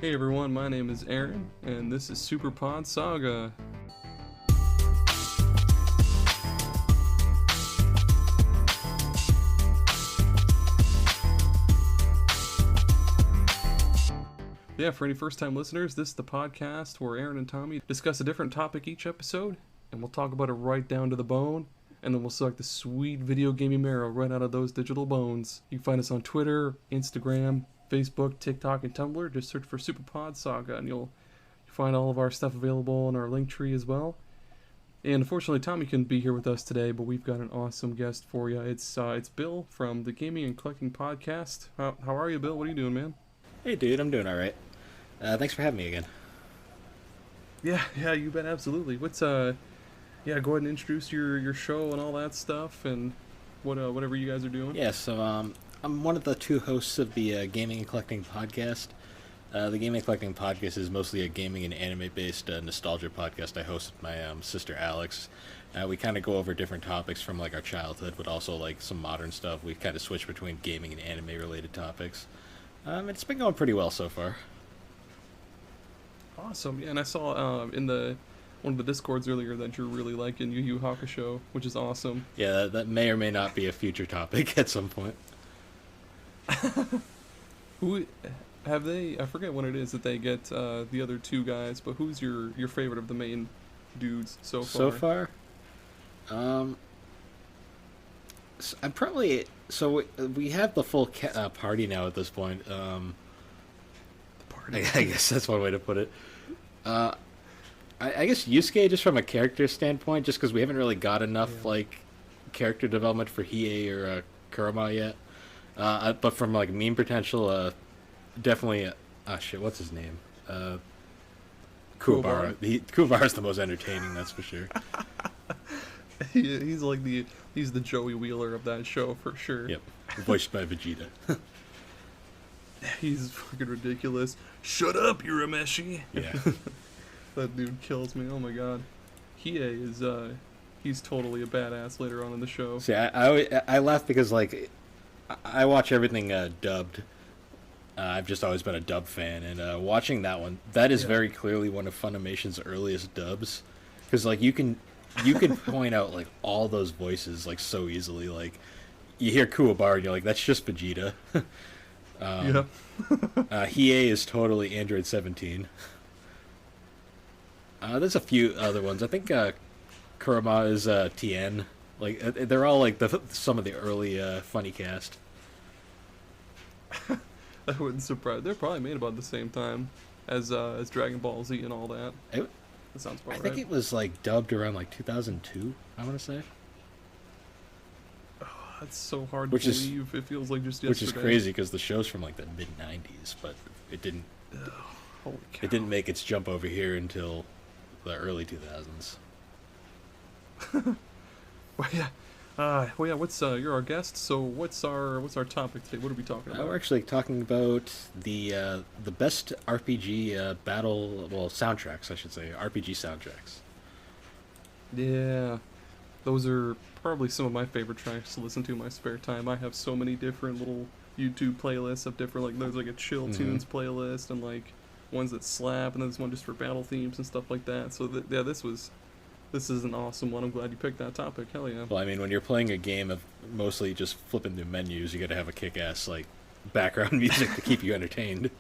Hey everyone, my name is Aaron, and this is Super Pod Saga. Yeah, for any first-time listeners, this is the podcast where Aaron and Tommy discuss a different topic each episode, and we'll talk about it right down to the bone, and then we'll select the sweet video gaming marrow right out of those digital bones. You can find us on Twitter, Instagram, Facebook, TikTok, and Tumblr. Just search for Super Pod Saga, and you'll find all of our stuff available in our link tree as well. And unfortunately, Tommy couldn't be here with us today, but we've got an awesome guest for you. It's Bill from the Gaming and Collecting Podcast. How are you, Bill? What are you doing, man? Hey, dude, I'm doing all right. Thanks for having me again. Yeah, you bet, absolutely. Go ahead and introduce your show and all that stuff, and whatever you guys are doing. Yeah, so I'm one of the two hosts of the Gaming and Collecting Podcast. The Gaming and Collecting Podcast is mostly a gaming and anime-based nostalgia podcast I host with my sister Alex. We kind of go over different topics from like our childhood, but also like some modern stuff. We kind of switch between gaming and anime-related topics. It's been going pretty well so far. Awesome, yeah, and I saw in one of the Discords earlier that you're really liking Yu Yu Hakusho, which is awesome. Yeah, that may or may not be a future topic at some point. Who have they? I forget when it is that they get the other two guys, but who's your favorite of the main dudes so far? So far, I'm probably we have the full party now at this point. I guess that's one way to put it. I guess Yusuke, just from a character standpoint, just because we haven't really got enough like character development for Hiei or Kurama yet. But from like meme potential, definitely. What's his name? Kuwabara. Kuwabara's the most entertaining, that's for sure. He's the Joey Wheeler of that show for sure. Yep, voiced by Vegeta. He's fucking ridiculous. Shut up, Urameshi. Yeah. That dude kills me. Oh my god. Hiei is he's totally a badass later on in the show. See, I laugh because like I watch everything dubbed. I've just always been a dub fan, and watching that one, that is very clearly one of Funimation's earliest dubs, because like you can point out like all those voices like so easily. Like you hear Kuwabara, and you're like, that's just Vegeta. Hiei is totally Android 17. There's a few other ones. I think Kurama is Tien. Like they're all like some of the early funny cast. That wouldn't surprise. They're probably made about the same time as Dragon Ball Z and all that. That sounds about right. I think it was like dubbed around like 2002. I want to say. Oh, that's so hard to believe. It feels like just yesterday. Which is crazy because the show's from like the mid 90s, but it didn't. Holy cow. It didn't make its jump over here until the early 2000s. Well, yeah. You're our guest. So what's our topic today? What are we talking about? We're actually talking about the best RPG soundtracks, I should say, RPG soundtracks. Yeah, those are probably some of my favorite tracks to listen to in my spare time. I have so many different little YouTube playlists of different, like there's like a chill tunes playlist and like ones that slap, and then there's one just for battle themes and stuff like that. So this is an awesome one. I'm glad you picked that topic. Hell yeah. Well, I mean, when you're playing a game of mostly just flipping through menus, you got to have a kick-ass like background music to keep you entertained.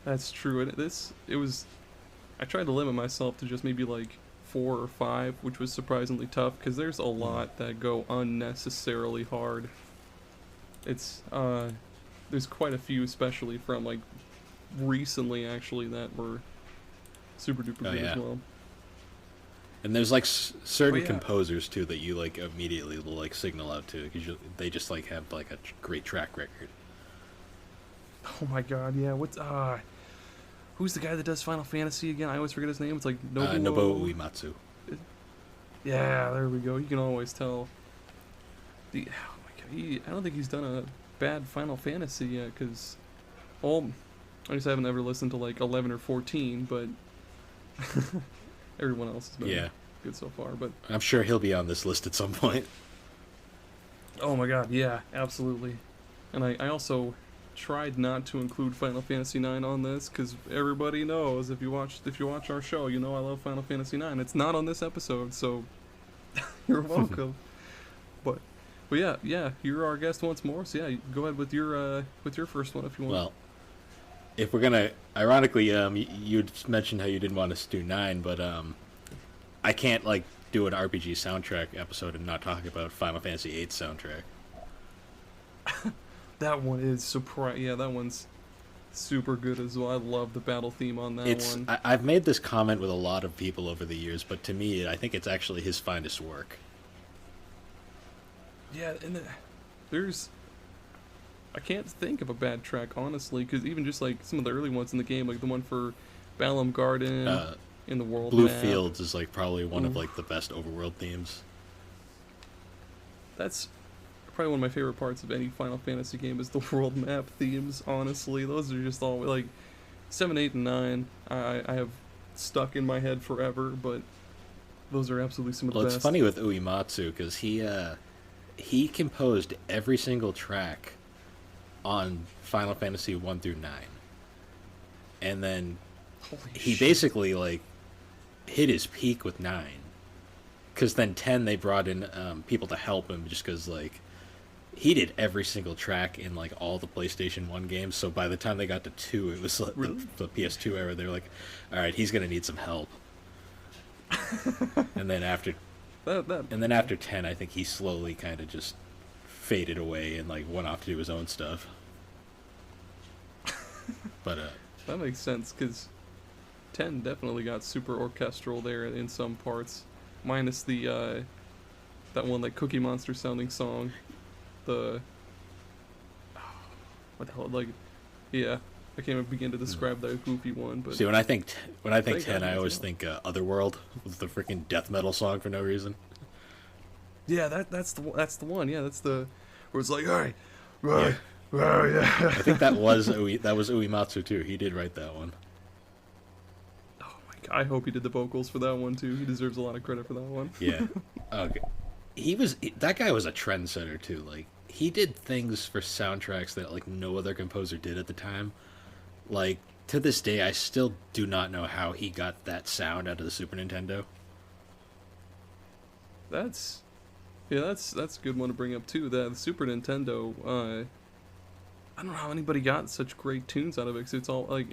That's true. I tried to limit myself to just maybe like 4 or 5, which was surprisingly tough because there's a lot that go unnecessarily hard. There's quite a few, especially from like recently actually, that were super duper good as well. And there's like certain composers too that you like immediately will like signal out to because they just like have like a great track record. Oh my god, yeah. Who's the guy that does Final Fantasy again? I always forget his name. It's like Nobuo Uematsu. Yeah, there we go. You can always tell. Oh my god, I don't think he's done a bad Final Fantasy yet because I just haven't ever listened to like 11 or 14, but. Everyone else has been good so far, but I'm sure he'll be on this list at some point. Oh my god, yeah, absolutely. And I also tried not to include Final Fantasy IX on this because everybody knows if you watch our show, you know I love Final Fantasy IX. It's not on this episode, so you're welcome. but yeah, you're our guest once more. So yeah, go ahead with your first one if you want. Well, if we're gonna, ironically, you mentioned how you didn't want us to do 9, but I can't like do an RPG soundtrack episode and not talk about Final Fantasy VIII soundtrack. That one is yeah, that one's super good as well. I love the battle theme on that one. I've made this comment with a lot of people over the years, but to me, I think it's actually his finest work. Yeah, and I can't think of a bad track, honestly, because even just like some of the early ones in the game, like the one for Balam Garden in the world Blue map. Fields is like probably one of like the best overworld themes. That's probably one of my favorite parts of any Final Fantasy game is the world map themes, honestly. Those are just all, like, 7, 8, and 9, I have stuck in my head forever, but those are absolutely some of the best. Well, it's funny with Uematsu, because he composed every single track on Final Fantasy 1 through 9. And then he basically, like, hit his peak with 9. Because then 10, they brought in people to help him, just because, like, he did every single track in like all the PlayStation 1 games, so by the time they got to 2, it was like really? the PS2 era. They were like, all right, he's gonna need some help. And then after after 10, I think he slowly kind of just faded away and like went off to do his own stuff. But that makes sense, because 10 definitely got super orchestral there in some parts, minus the that one like Cookie Monster sounding song. What the hell, like, yeah, I can't even begin to describe that goofy one. But see, when I think 10, I always think Otherworld with the freaking death metal song for no reason. Yeah, that's the one. Yeah, that's the where it's like, all right, right, yeah. I think that was Uematsu too. He did write that one. Oh my god, I hope he did the vocals for that one too. He deserves a lot of credit for that one. Yeah. Okay. That guy was a trendsetter too. Like, he did things for soundtracks that like no other composer did at the time. Like, to this day, I still do not know how he got that sound out of the Super Nintendo. That's a good one to bring up too. The Super Nintendo. I don't know how anybody got such great tunes out of it, because it's all like.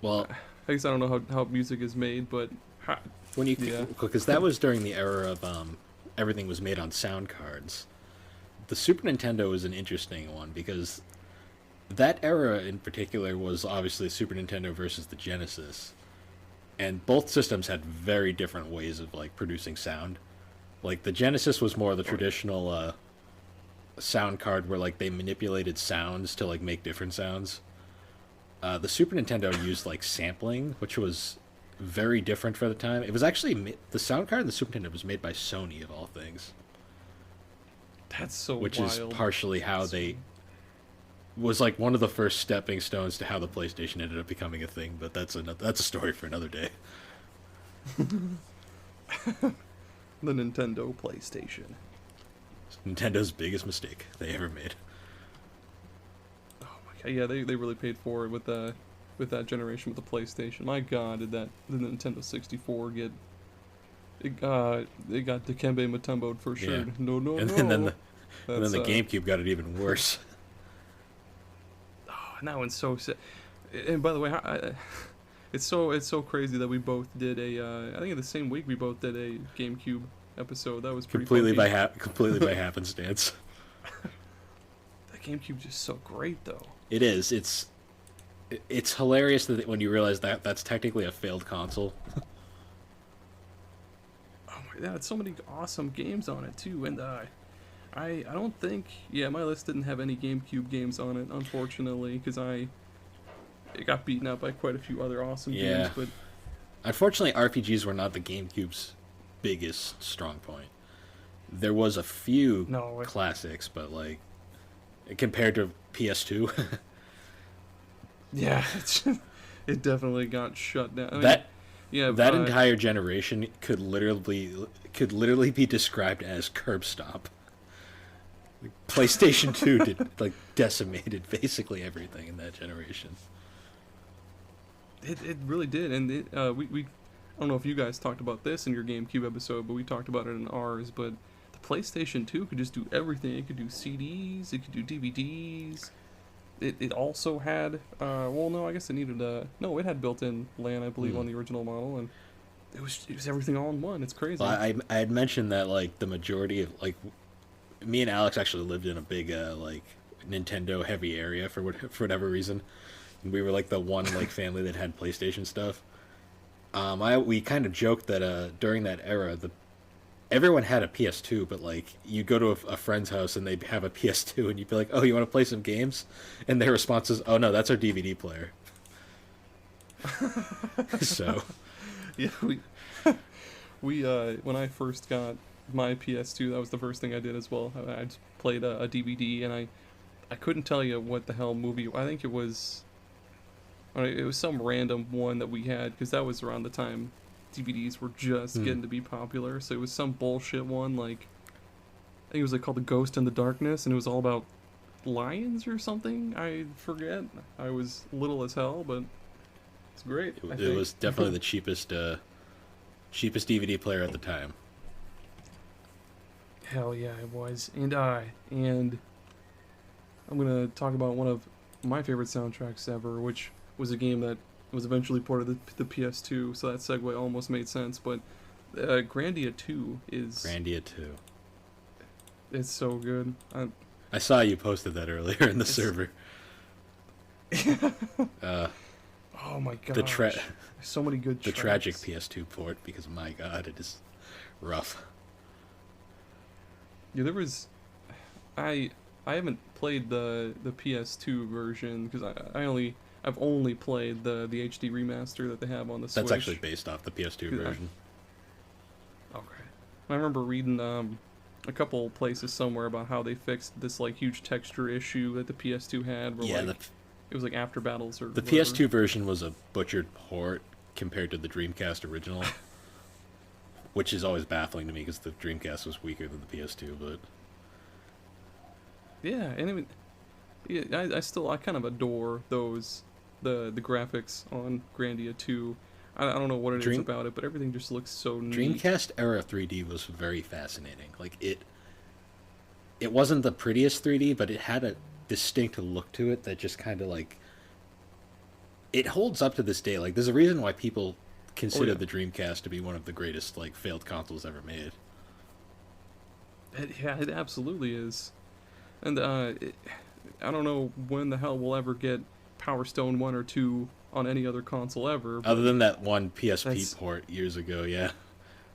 Well, I guess I don't know how music is made, but because that was during the era of everything was made on sound cards. The Super Nintendo was an interesting one because that era in particular was obviously Super Nintendo versus the Genesis, and both systems had very different ways of like producing sound. Like, the Genesis was more the traditional sound card where like they manipulated sounds to like make different sounds. The Super Nintendo used like sampling, which was very different for the time. It was actually the sound card in the Super Nintendo was made by Sony, of all things. That's so which wild. Is partially how they was like one of the first stepping stones to how the PlayStation ended up becoming a thing. But that's a story for another day. The Nintendo PlayStation. Nintendo's biggest mistake they ever made. Oh my god! Yeah, they really paid for it with that generation with the PlayStation. My god, did the Nintendo 64 get it got Dikembe Mutombo'd for sure. Yeah. No. And then the GameCube got it even worse. Oh, and that one's so sad. And by the way, it's so crazy that we both did I think in the same week we both did a GameCube episode. That was pretty completely by happenstance. That GameCube's just so great, though. It is. It's hilarious that when you realize that that's technically a failed console. Oh my god, so many awesome games on it too, and I don't think my list didn't have any GameCube games on it, unfortunately, because it got beaten out by quite a few other awesome games. But unfortunately, RPGs were not the GameCube's biggest strong point. There was a few classics, but like compared to PS2. Yeah, it definitely got shut down. That entire generation could literally be described as curb stop. PlayStation 2 decimated basically everything in that generation. It really did, and we I don't know if you guys talked about this in your GameCube episode, but we talked about it in ours. But the PlayStation 2 could just do everything. It could do CDs, it could do DVDs. It also had well, no, I guess it needed no, it had built-in LAN, I believe, on the original model, and it was everything all in one. It's crazy. Well, I had mentioned that like the majority of me and Alex actually lived in a big Nintendo heavy area for whatever reason. And we were like the one family that had PlayStation stuff. We kind of joked that during that era, everyone had a PS2, but like you go to a friend's house and they have a PS2, and you'd be like, "Oh, you want to play some games?" And their response is, "Oh no, that's our DVD player." So, yeah, we when I first got my PS2, that was the first thing I did as well. I just played a DVD, and I couldn't tell you what the hell movie. I think it was some random one that we had, because that was around the time DVDs were just getting to be popular. So it was some bullshit one, like I think it was called The Ghost in the Darkness, and it was all about lions or something. I forget. I was little as hell, but it's great. It was definitely the cheapest DVD player at the time. Hell yeah, it was. And I'm gonna talk about one of my favorite soundtracks ever, which was a game that was eventually ported to the PS2, so that segue almost made sense. But Grandia 2 is... Grandia 2. It's so good. I saw you posted that earlier in the server. Oh my gosh. So many good tracks. The tragic PS2 port, because my god, it is rough. Yeah, there was... I haven't played the PS2 version, because I've only played the HD remaster that they have on the Switch. That's actually based off the PS2 version. Okay. I remember reading a couple places somewhere about how they fixed this huge texture issue that the PS2 had. Where, it was after battles or the whatever. PS2 version was a butchered port compared to the Dreamcast original, which is always baffling to me because the Dreamcast was weaker than the PS2. But yeah, and I kind of adore those the graphics on Grandia 2. I don't know what it is about it, but everything just looks so neat. Dreamcast era 3D was very fascinating. It wasn't the prettiest 3D, but it had a distinct look to it that just kind of it holds up to this day. There's a reason why people consider the Dreamcast to be one of the greatest failed consoles ever made. It absolutely is. And I don't know when the hell we'll ever get Power Stone 1 or 2 on any other console ever. Other than that one PSP port years ago, yeah.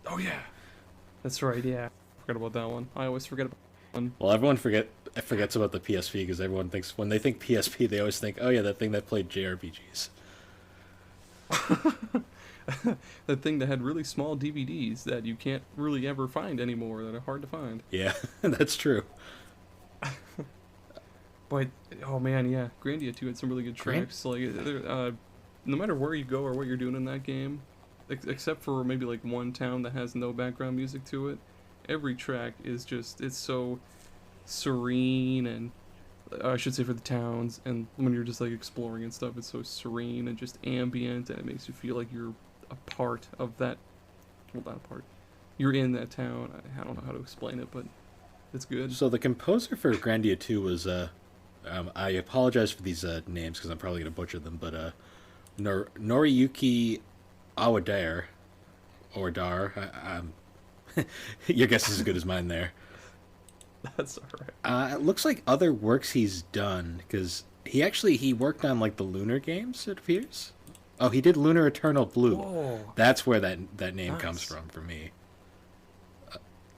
Oh, yeah. That's right, yeah. I forgot about that one. I always forget about that one. Well, everyone forgets about the PSP because everyone thinks, when they think PSP, they always think, oh yeah, that thing that played JRPGs. That thing that had really small DVDs that you can't really ever find anymore, that are hard to find. Yeah, that's true. But, oh man, yeah, Grandia 2 had some really good tracks. No matter where you go or what you're doing in that game, except for maybe one town that has no background music to it, every track is just, it's so serene, and I should say for the towns, and when you're just exploring and stuff, it's so serene and just ambient, and it makes you feel like you're a part of that, well, not a part, you're in that town. I don't know how to explain it, but it's good. So the composer for Grandia 2 was, I apologize for these names because I'm probably going to butcher them, but Noriyuki Awadare, or Dar, your guess is as good as mine there. That's alright. It looks like other works he's done, because he worked on the Lunar games, it appears. Oh, he did Lunar Eternal Blue. Whoa. That's where that name comes from for me.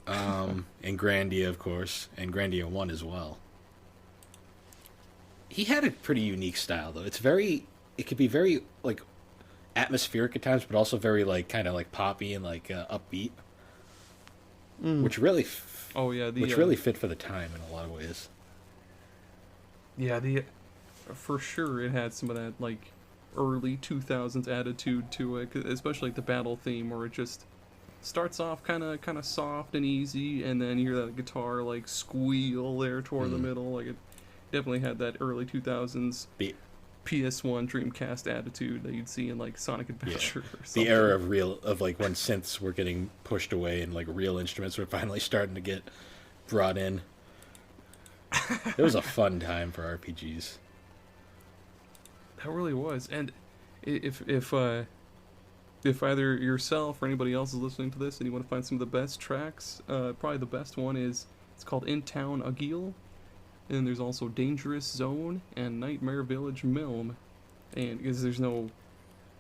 And Grandia, of course, and Grandia 1 as well. He had a pretty unique style, though. It could be very, atmospheric at times, but also very, kind of, poppy and, upbeat. Which really... really fit for the time in a lot of ways. Yeah, for sure it had some of that, early 2000s attitude to it, especially the battle theme, where it just... starts off kind of soft and easy, and then you hear that guitar like squeal there toward the middle. Like it definitely had that early 2000s PS1 Dreamcast attitude that you'd see in like Sonic Adventure or something. The era of like when synths were getting pushed away and like real instruments were finally starting to get brought in. It was a fun time for RPGs. That really was. And if either yourself or anybody else is listening to this and you want to find some of the best tracks, probably the best one it's called In Town Agil, and there's also Dangerous Zone and Nightmare Village Milm, and because there's no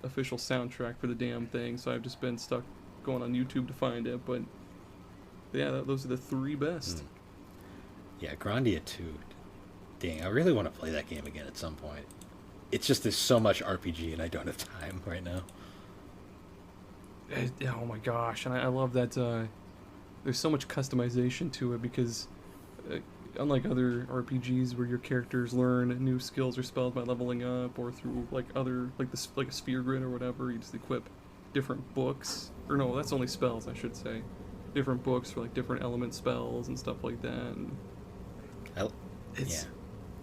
official soundtrack for the damn thing, so I've just been stuck going on YouTube to find it. But yeah, those are the three best. Yeah, Grandia 2. Dang, I really want to play that game again at some point. It's just there's so much RPG and I don't have time right now. Oh my gosh, and I love that there's so much customization to it, because unlike other RPGs where your characters learn new skills or spells by leveling up, or through like a spear grid or whatever, you just equip different books, or no, that's only spells I should say, different books for like different element spells and stuff like that. And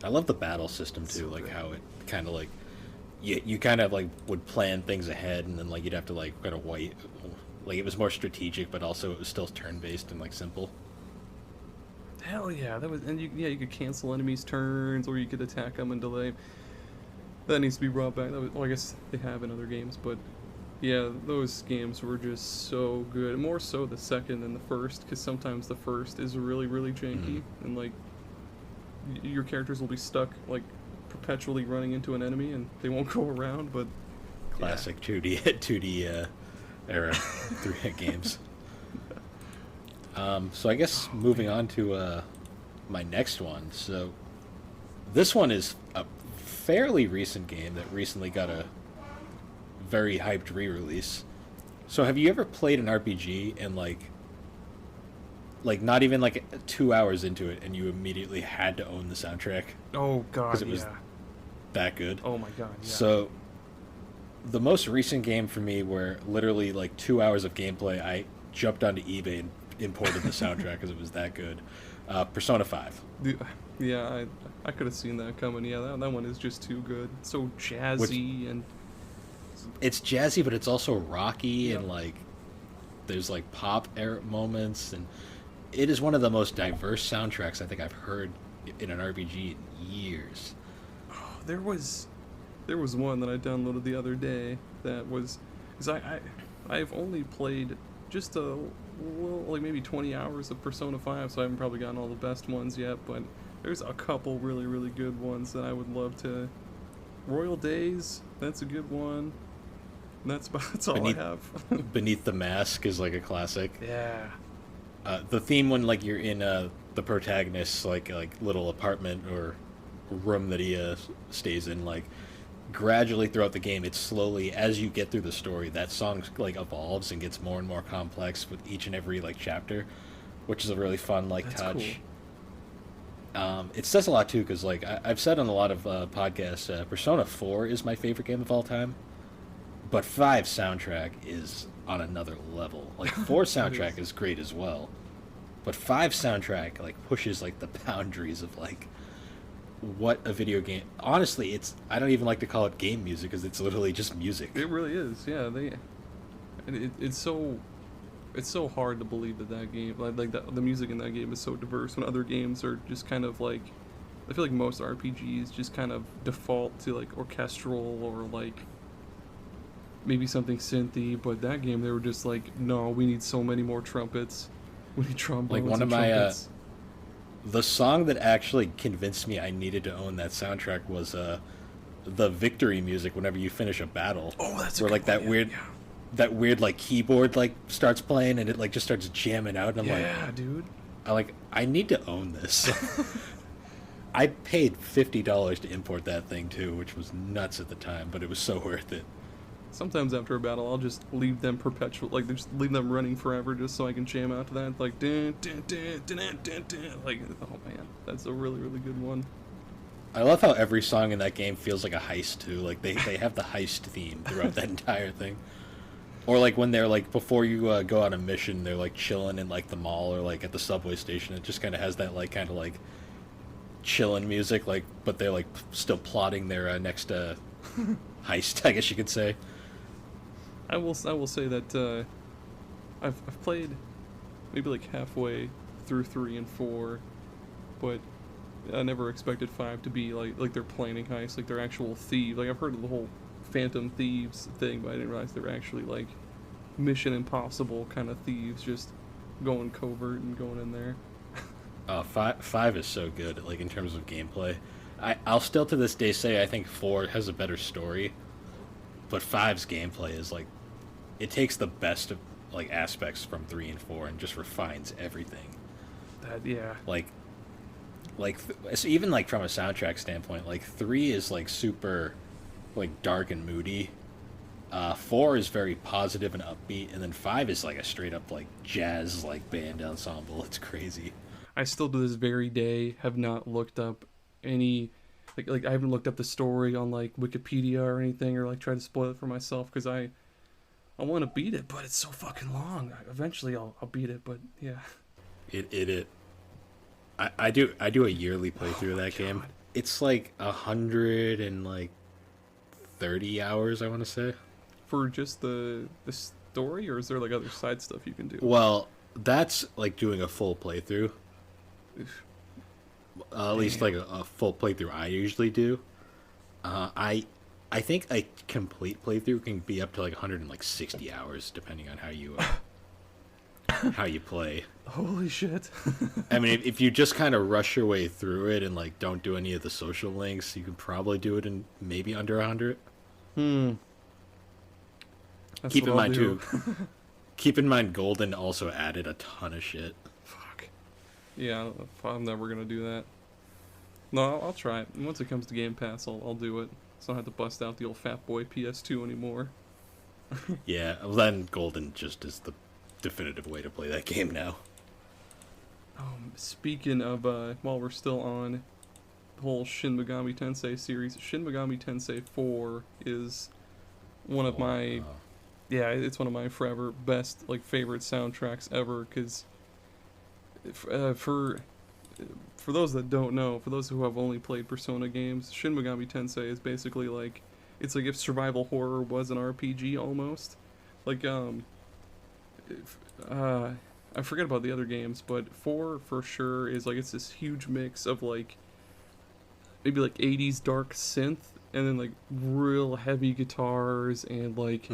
I love the battle system too, so like how it kind of like you kind of like would plan things ahead, and then like you'd have to like kind of wait. Like it was more strategic, but also it was still turn-based and like simple. Hell yeah, that was, and you could cancel enemies' turns, or you could attack them and delay. That needs to be brought back. Well, I guess they have in other games, but yeah, those games were just so good. More so the second than the first, because sometimes the first is really, really janky, and like your characters will be stuck like perpetually running into an enemy, and they won't go around. But classic 2D era 3 games. So I guess moving on to my next one. So this one is a fairly recent game that recently got a very hyped re-release. So have you ever played an RPG and like not even like 2 hours into it and you immediately had to own the soundtrack? Oh god, because it was that good. Oh my god, yeah. So the most recent game for me, where literally like 2 hours of gameplay, I jumped onto eBay and imported the soundtrack because it was that good. Persona 5. Yeah, I could have seen that coming. Yeah, that one is just too good. It's so jazzy. And it's jazzy, but it's also rocky, and like there's like pop era moments, and it is one of the most diverse soundtracks I think I've heard in an RPG in years. Oh, there was one that I downloaded the other day that was, because I've only played just like maybe 20 hours of Persona 5, so I haven't probably gotten all the best ones yet, but there's a couple really, really good ones that I would love to. Royal Days, that's a good one. And that's all I have. Beneath the Mask is like a classic. Yeah. The theme when like you're in the protagonist's like little apartment or room that he stays in, like gradually throughout the game, it's slowly, as you get through the story, that song like evolves and gets more and more complex with each and every like chapter, which is a really fun like That's touch. Cool. It says a lot too, because like I've said on a lot of podcasts, Persona 4 is my favorite game of all time, but 5 soundtrack is on another level. Like 4 soundtrack is great as well, but 5 soundtrack like pushes like the boundaries of like what a video game. Honestly, I don't even like to call it game music, because it's literally just music. It really is. Yeah, it's so hard to believe that game, like the music in that game is so diverse, when other games are just kind of like, I feel like most RPGs just kind of default to like orchestral or like maybe something synthy, but that game they were just like, no, we need so many more trumpets. We need trombones. Like one of my the song that actually convinced me I needed to own that soundtrack was the victory music whenever you finish a battle. Oh, that's where a like good that one, weird, that weird like keyboard like starts playing and it like just starts jamming out, and I'm yeah, dude. I need to own this. I paid $50 to import that thing too, which was nuts at the time, but it was so worth it. Sometimes after a battle, I'll just leave them just leave them running forever, just so I can jam out to that, like dun, dun, dun, dun, dun, dun, dun. Like, oh man, that's a really, really good one. I love how every song in that game feels like a heist too. Like they have the heist theme throughout that entire thing. Or like when they're like before you go on a mission, they're like chilling in like the mall or like at the subway station. It just kind of has that like kind of like chilling music, like but they're like still plotting their next heist, I guess you could say. I will say that I've played maybe like halfway through 3 and 4, but I never expected 5 to be like they're planning heists, like they're actual thieves. Like I've heard of the whole Phantom Thieves thing, but I didn't realize they're actually like Mission Impossible kind of thieves, just going covert and going in there. Five is so good, like in terms of gameplay. I'll still to this day say I think 4 has a better story, but five's gameplay is like it takes the best of like aspects from 3 and 4 and just refines everything. That yeah. So even like from a soundtrack standpoint, like 3 is like super like dark and moody. 4 is very positive and upbeat, and then 5 is like a straight up like jazz like band ensemble. It's crazy. I still to this very day have not looked up any like I haven't looked up the story on like Wikipedia or anything, or like tried to spoil it for myself because I want to beat it, but it's so fucking long. Eventually I'll beat it, but yeah. I do a yearly playthrough of that game. It's like 130 hours, I want to say. For just the story, or is there like other side stuff you can do? Well, that's like doing a full playthrough. At least like a full playthrough I usually do. I think a complete playthrough can be up to like 160 hours, depending on how you play. Holy shit! I mean, if you just kind of rush your way through it and like don't do any of the social links, you can probably do it in maybe under 100. That's Keep in what I'll mind do. too. Keep in mind, Golden also added a ton of shit. Fuck. Yeah, I'm never gonna do that. No, I'll try it. And once it comes to Game Pass, I'll do it. So I don't have to bust out the old fat boy PS2 anymore. Yeah, well, then Golden just is the definitive way to play that game now. Speaking of, while we're still on the whole Shin Megami Tensei series, Shin Megami Tensei 4 is one of my, yeah, it's one of my forever best, like, favorite soundtracks ever, because for those that don't know, for those who have only played Persona games, Shin Megami Tensei is basically like, it's like if survival horror was an RPG almost. Like, I forget about the other games, but 4 for sure is like, it's this huge mix of like, maybe like 80s dark synth, and then like real heavy guitars, and like,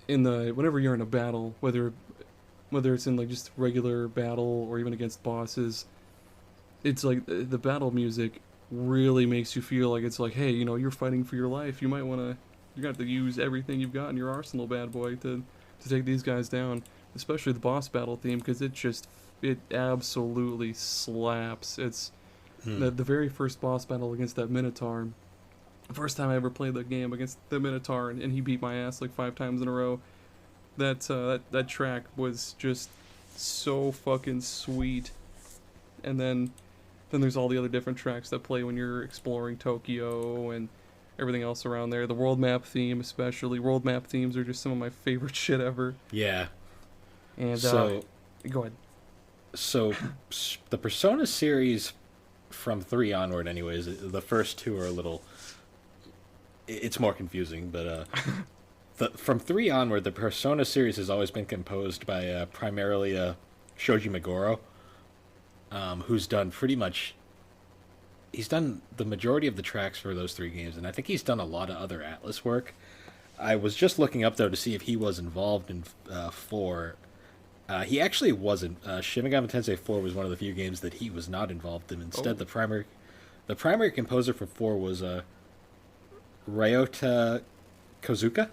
whenever you're in a battle, whether it's in like just regular battle or even against bosses, it's like the battle music really makes you feel like it's like, hey, you know, you're fighting for your life. You're gonna have to use everything you've got in your arsenal, bad boy, to take these guys down. Especially the boss battle theme, because it absolutely slaps. It's the very first boss battle against that Minotaur. The first time I ever played that game against the Minotaur, and he beat my ass like 5 times in a row. That track was just so fucking sweet. And then there's all the other different tracks that play when you're exploring Tokyo and everything else around there. The world map theme, especially. World map themes are just some of my favorite shit ever. Yeah. And so, go ahead. So, the Persona series from 3 onward, anyways, the first 2 are a little. It's more confusing, but from 3 onward, the Persona series has always been composed by primarily Shoji Meguro, who's done pretty much. He's done the majority of the tracks for those 3 games, and I think he's done a lot of other Atlas work. I was just looking up though to see if he was involved in 4. He actually wasn't. Shin Megami Tensei 4 was one of the few games that he was not involved in. Instead, the primary composer for 4 was Ryota Kozuka,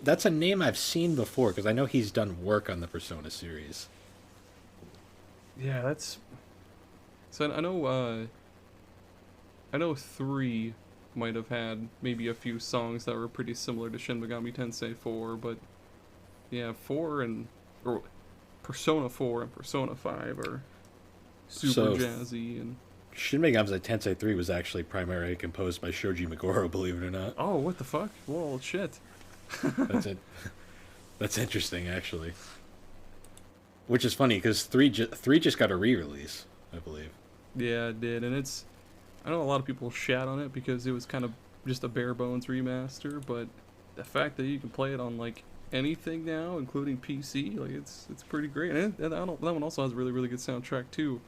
that's a name I've seen before, because I know he's done work on the Persona series. Yeah, that's... So I know 3 might have had maybe a few songs that were pretty similar to Shin Megami Tensei 4, but yeah, 4 or Persona 4 and Persona 5 are super jazzy. And Shin Megami Tensei 3 was actually primarily composed by Shoji Meguro, believe it or not. Oh, what the fuck? Well, shit. That's it. That's interesting, actually. Which is funny because three just got a re-release, I believe. Yeah, it did, and I know a lot of people shat on it because it was kind of just a bare bones remaster, but the fact that you can play it on like anything now, including PC, like it's pretty great. And that one also has a really really good soundtrack too.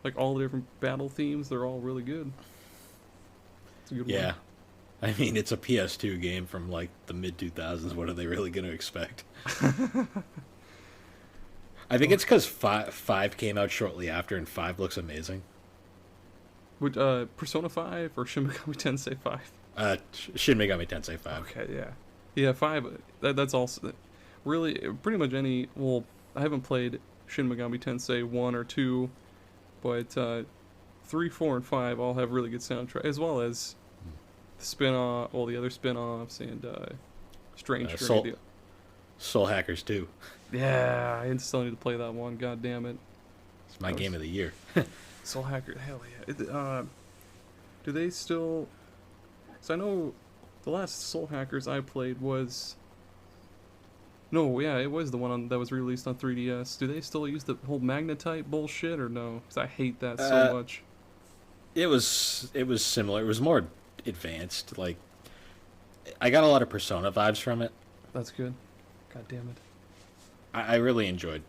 Like all the different battle themes, they're all really good. It's a good Yeah. one. I mean, it's a PS2 game from like the mid 2000s. What are they really going to expect? I think it's because five came out shortly after, and 5 looks amazing. Would Persona 5 or Shin Megami Tensei 5? Shin Megami Tensei 5. Okay, yeah. Yeah, 5, that's also... Really, pretty much any... Well, I haven't played Shin Megami Tensei 1 or 2, but 3, 4, and 5 all have really good soundtrack, as well as the spin-off, all the other spin-offs, and Strange Journey. Soul Hackers 2. Yeah, I still need to play that one, god damn it. It's my game of the year. Soul Hacker, hell yeah. Do they still... So I know the last Soul Hackers I played was... No, yeah, it was the one that was released on 3DS. Do they still use the whole magnetite bullshit or no? Because I hate that so much. It was similar. It was more advanced. Like, I got a lot of Persona vibes from it. That's good. God damn it. I really enjoyed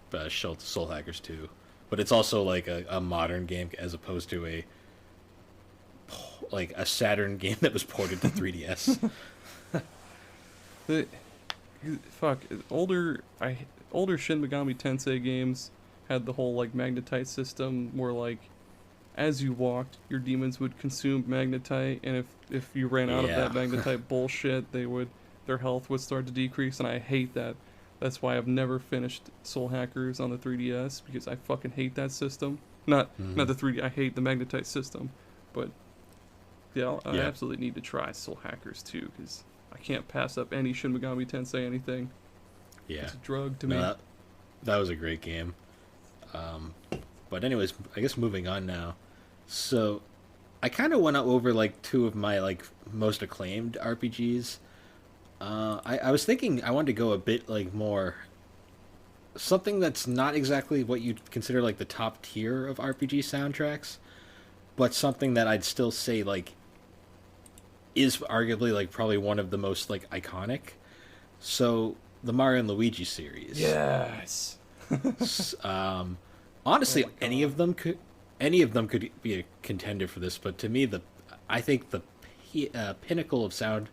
Soul Hackers 2, but it's also like a modern game as opposed to a Saturn game that was ported to 3DS. Fuck, older Shin Megami Tensei games had the whole like magnetite system where like as you walked your demons would consume magnetite, and if you ran out of that magnetite bullshit, their health would start to decrease, and I hate that. That's why I've never finished Soul Hackers on the 3DS, because I fucking hate that system. Not the 3D, I hate the magnetite system, but yeah, I absolutely need to try Soul Hackers too, because I can't pass up any Shin Megami Tensei anything. Yeah. It's a drug to me. That was a great game. But anyways, I guess moving on now. So, I kind of went over like 2 of my like most acclaimed RPGs. I was thinking I wanted to go a bit like more something that's not exactly what you'd consider like the top tier of RPG soundtracks, but something that I'd still say like is arguably like probably one of the most like iconic. So the Mario and Luigi series. Yes. Honestly, any of them could be a contender for this, but to me I think the pinnacle of sound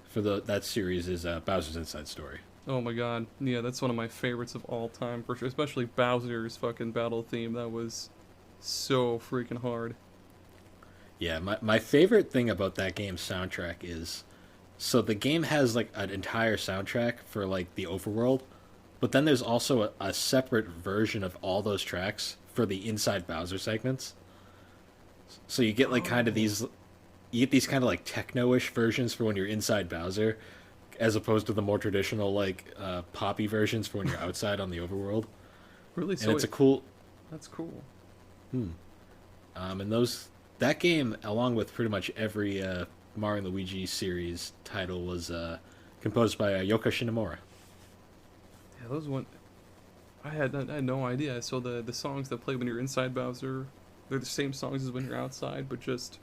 for that series is Bowser's Inside Story. Oh my god. Yeah, that's one of my favorites of all time for sure. Especially Bowser's fucking battle theme. That was so freaking hard. Yeah, my favorite thing about that game's soundtrack is, so the game has like an entire soundtrack for like the overworld, but then there's also a separate version of all those tracks for the inside Bowser segments. So you get like kind of these kind of like techno-ish versions for when you're inside Bowser, as opposed to the more traditional like poppy versions for when you're outside on the overworld. Really? And it's a cool. That's cool. And that game, along with pretty much every Mario and Luigi series title, was composed by Yoko Shinomura. Yeah, those one. I had no idea. So the songs that play when you're inside Bowser, they're the same songs as when you're outside, but just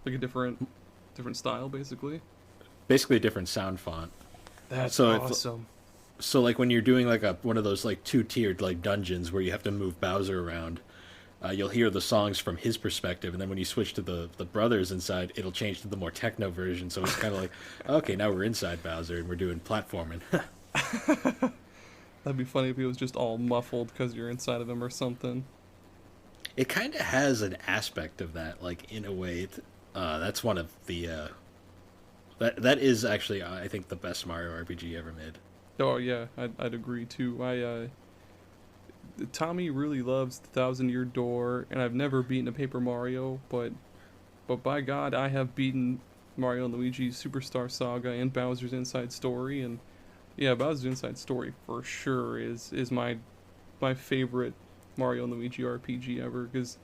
like a different style, basically. Basically, a different sound font. That's awesome. So like when you're doing like one of those like 2-tiered like dungeons where you have to move Bowser around, you'll hear the songs from his perspective, and then when you switch to the brothers inside, it'll change to the more techno version. So it's kind of like, okay, now we're inside Bowser and we're doing platforming. That'd be funny if he was just all muffled because you're inside of him or something. It kind of has an aspect of that, like in a way. That's one of the that is actually I think the best Mario RPG ever made. Oh yeah, I'd agree too. Tommy really loves the Thousand Year Door, and I've never beaten a Paper Mario, but by God, I have beaten Mario and Luigi's Superstar Saga and Bowser's Inside Story, and yeah, Bowser's Inside Story for sure is my favorite Mario and Luigi RPG ever, because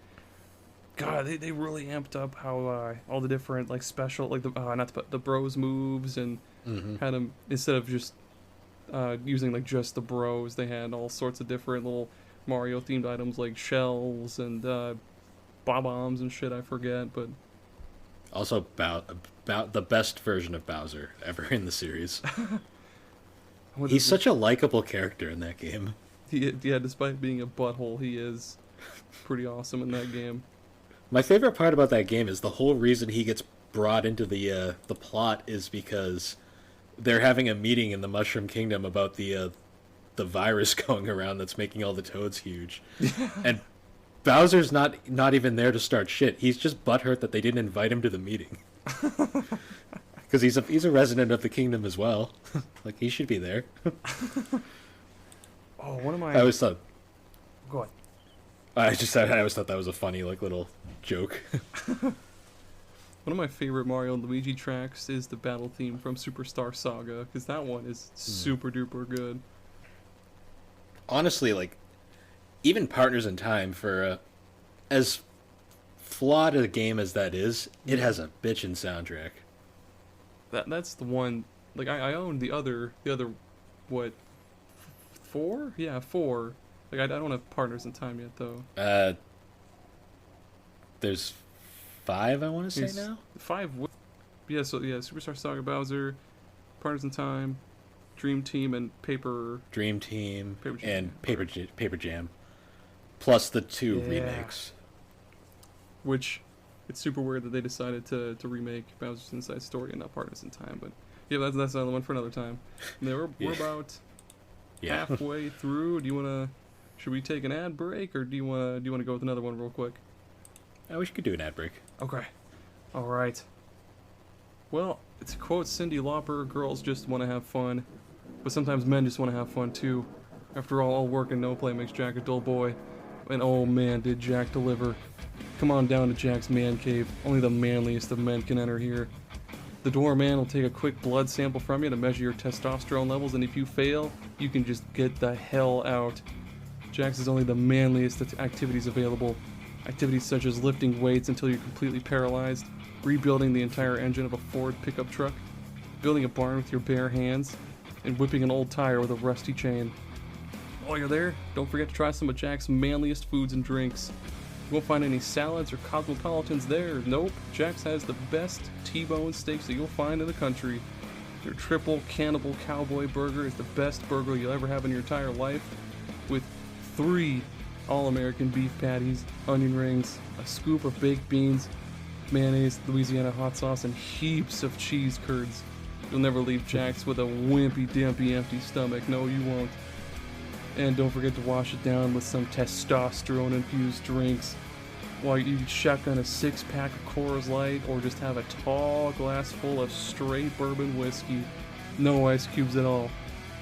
God, they really amped up how all the different like special like the bros moves and Had them, instead of just using like just the bros, they had all sorts of different little Mario themed items like shells and bob-ombs and shit, I forget, but Also, about the best version of Bowser ever in the series. He's such a likable character in that game. Yeah, despite being a butthole, he is pretty awesome in that game. My favorite part about that game is the whole reason he gets brought into the plot is because they're having a meeting in the Mushroom Kingdom about the virus going around that's making all the toads huge, and Bowser's not even there to start shit. He's just butthurt that they didn't invite him to the meeting. Because he's a resident of the kingdom as well. Like, he should be there. Oh, one of my... I always thought... Go on. I always thought that was a funny, like, little joke. One of my favorite Mario and Luigi tracks is the battle theme from Superstar Saga, because that one is super duper good. Honestly, like, even Partners in Time, for as flawed a game as that is, it has a bitchin' soundtrack. That's the one. Like, I own the other what, 4? Yeah, 4. Like, I don't have Partners in Time yet though. There's 5, I want to say now. 5. Yeah, so yeah, Superstar Saga, Bowser, Partners in Time, Dream Team, and Dream Team Paper Jam. and Paper Jam, plus the 2 remakes. Which, it's super weird that they decided to remake Bowser's Inside Story and not Partners in Time, but yeah, that's another one for another time. We're about halfway through. Should we take an ad break, or do you wanna go with another one real quick? We should do an ad break. Okay. All right. Well, to quote Cyndi Lauper, girls just want to have fun, but sometimes men just want to have fun too. After all work and no play makes Jack a dull boy. And oh man, did Jack deliver. Come on down to Jack's man cave. Only the manliest of men can enter here. The doorman will take a quick blood sample from you to measure your testosterone levels, and if you fail, you can just get the hell out. Jack's is only the manliest activities available. Activities such as lifting weights until you're completely paralyzed, rebuilding the entire engine of a Ford pickup truck, building a barn with your bare hands, and whipping an old tire with a rusty chain. While you're there, don't forget to try some of Jack's manliest foods and drinks. You won't find any salads or cosmopolitans there. Nope, Jack's has the best T-bone steaks that you'll find in the country. Their triple cannibal cowboy burger is the best burger you'll ever have in your entire life, with 3 all-American beef patties, onion rings, a scoop of baked beans, mayonnaise, Louisiana hot sauce, and heaps of cheese curds. You'll never leave Jack's with a wimpy-dimpy empty stomach. No, you won't. And don't forget to wash it down with some testosterone-infused drinks while you shotgun a 6-pack of Coors Light or just have a tall glass full of straight bourbon whiskey. No ice cubes at all.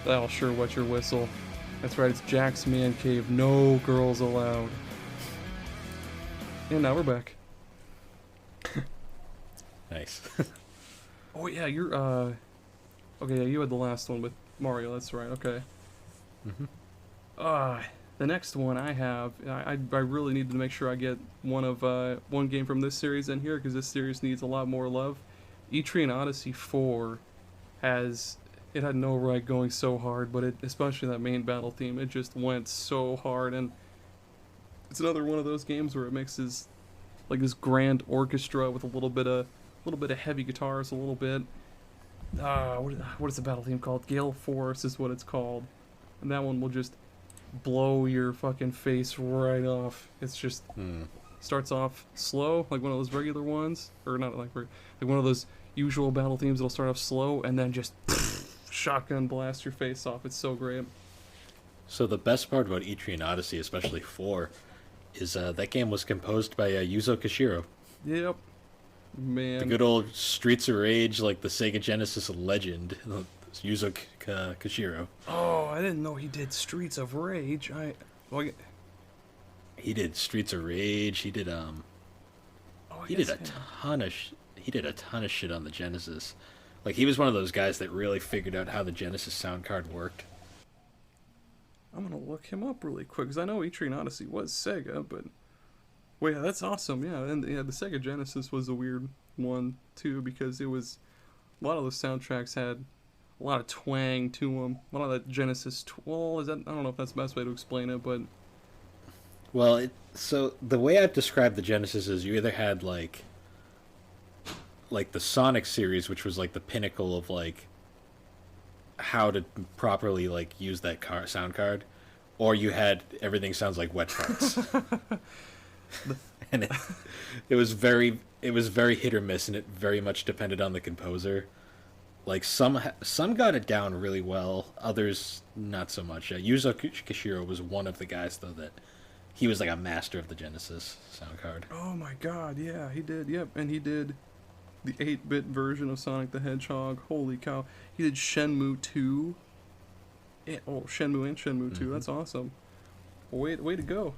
That'll sure wet your whistle. That's right, it's Jack's Man Cave. No girls allowed. And now we're back. Nice. Oh yeah, you're okay, yeah, you had the last one with Mario, that's right, okay. The next one I have, I really need to make sure I get one game from this series in here, because this series needs a lot more love. Etrian Odyssey 4 had no right going so hard, but especially that main battle theme, it just went so hard, and it's another one of those games where it mixes like this grand orchestra with a little bit of heavy guitars, a little bit. What is the battle theme called? Gale Force is what it's called, and that one will just blow your fucking face right off. It's just starts off slow, like one of those regular ones, or not like one of those usual battle themes that'll start off slow and then just shotgun blast your face off. It's so great. So the best part about Etrian Odyssey, especially 4, is that game was composed by Yuzo Koshiro. Yep. Man. The good old Streets of Rage, like the Sega Genesis legend, Yuzo Koshiro. Oh, I didn't know he did Streets of Rage. He did Streets of Rage. He did he did a ton of shit on the Genesis. Like, he was one of those guys that really figured out how the Genesis sound card worked. I'm gonna look him up really quick, because I know Etrian Odyssey was Sega, but well, yeah, that's awesome. Yeah, and yeah, the Sega Genesis was a weird one too, because it was a lot of the soundtracks had a lot of twang to them. A lot of that Genesis. Well, is that? I don't know if that's the best way to explain it, but Well, so the way I've described the Genesis is you either had like the Sonic series, which was like the pinnacle of like how to properly like use that sound card, or you had everything sounds like wet farts. And it was very hit or miss, and it very much depended on the composer. Like some got it down really well, others not so much. Yuzo Kishiro was one of the guys though that he was like a master of the Genesis sound card. oh my god, yeah, he did. Yep, and he did the 8-bit version of Sonic the Hedgehog. Holy cow, he did Shenmue 2. Shenmue and Shenmue 2. That's awesome. Way to go.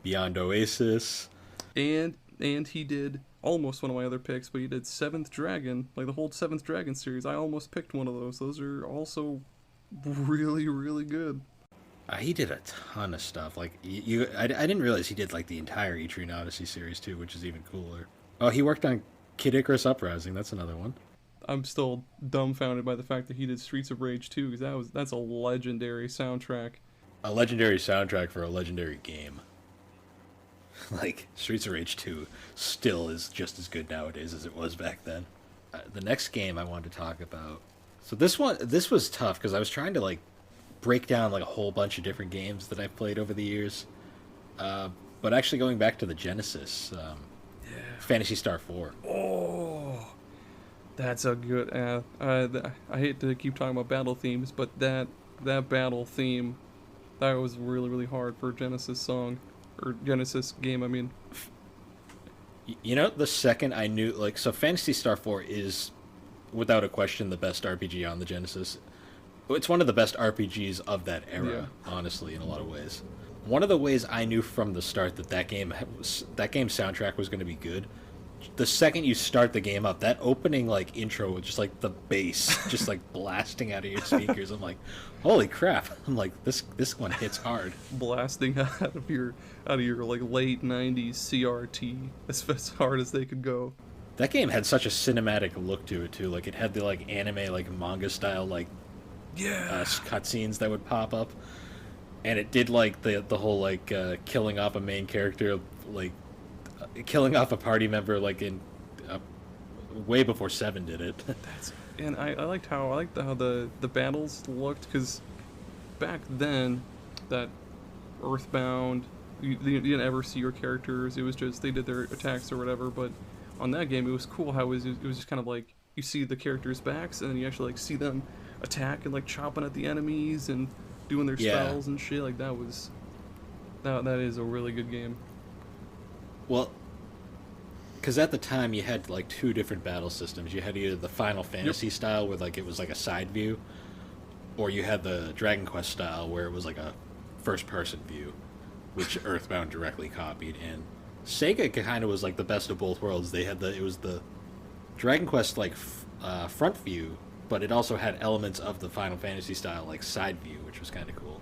Beyond Oasis. And he did almost one of my other picks, but he did Seventh Dragon, like the whole Seventh Dragon series. I almost picked one of those. Those are also really, really good. He did a ton of stuff. Like I didn't realize he did like the entire Etrian Odyssey series too, which is even cooler. Oh, he worked on Kid Icarus Uprising. That's another one. I'm still dumbfounded by the fact that he did Streets of Rage 2, because that's a legendary soundtrack. A legendary soundtrack for a legendary game. Like Streets of Rage 2 still is just as good nowadays as it was back then. The next game I wanted to talk about. So this was tough because I was trying to like break down like a whole bunch of different games that I've played over the years. But actually going back to the Genesis, Phantasy Star 4. Oh, that's a good. I hate to keep talking about battle themes, but that battle theme, that was really, really hard for a Genesis song, or Genesis game. I mean, You know, the second I knew, like, so Phantasy Star 4 is without a question the best RPG on the Genesis. It's one of the best RPGs of that era, honestly, in a lot of ways. One of the ways I knew from the start that game's soundtrack was going to be good. The second you start the game up, that opening like intro with just like the bass just like blasting out of your speakers, I'm like, holy crap! I'm like, this one hits hard. blasting out of your like late '90s CRT as hard as they could go. That game had such a cinematic look to it too. Like it had the like anime like manga style like cutscenes that would pop up, and it did like the whole like killing off a main character, like killing off a party member like in way before 7 did it. And I liked how the battles looked, because back then that Earthbound, you didn't ever see your characters. It was just they did their attacks or whatever. But on that game, it was cool how it was just kind of like you see the characters' backs, and then you actually like see them attack and like chopping at the enemies and doing their spells and shit. Like that is a really good game. Well, because at the time you had like two different battle systems. You had either the Final Fantasy style where like it was like a side view, or you had the Dragon Quest style where it was like a first person view, which Earthbound directly copied. And Sega kind of was like the best of both worlds. It was the Dragon Quest like front view, but it also had elements of the Final Fantasy style like side view, which was kind of cool.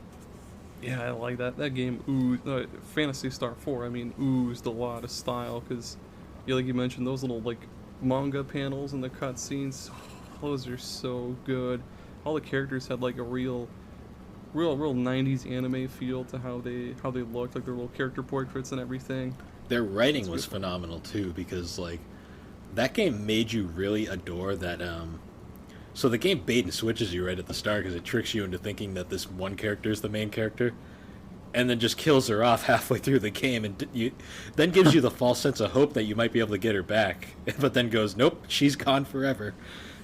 Yeah, I like that. That game oozed, Phantasy Star 4, I mean, oozed a lot of style, because, like you mentioned, those little, like, manga panels in the cutscenes, those are so good. All the characters had, like, a real 90s anime feel to how they looked, like their little character portraits and everything. Their writing was phenomenal, too, because, like, that game made you really adore that, So the game bait and switches you right at the start because it tricks you into thinking that this one character is the main character, and then just kills her off halfway through the game, and then gives you the false sense of hope that you might be able to get her back, but then goes, nope, she's gone forever.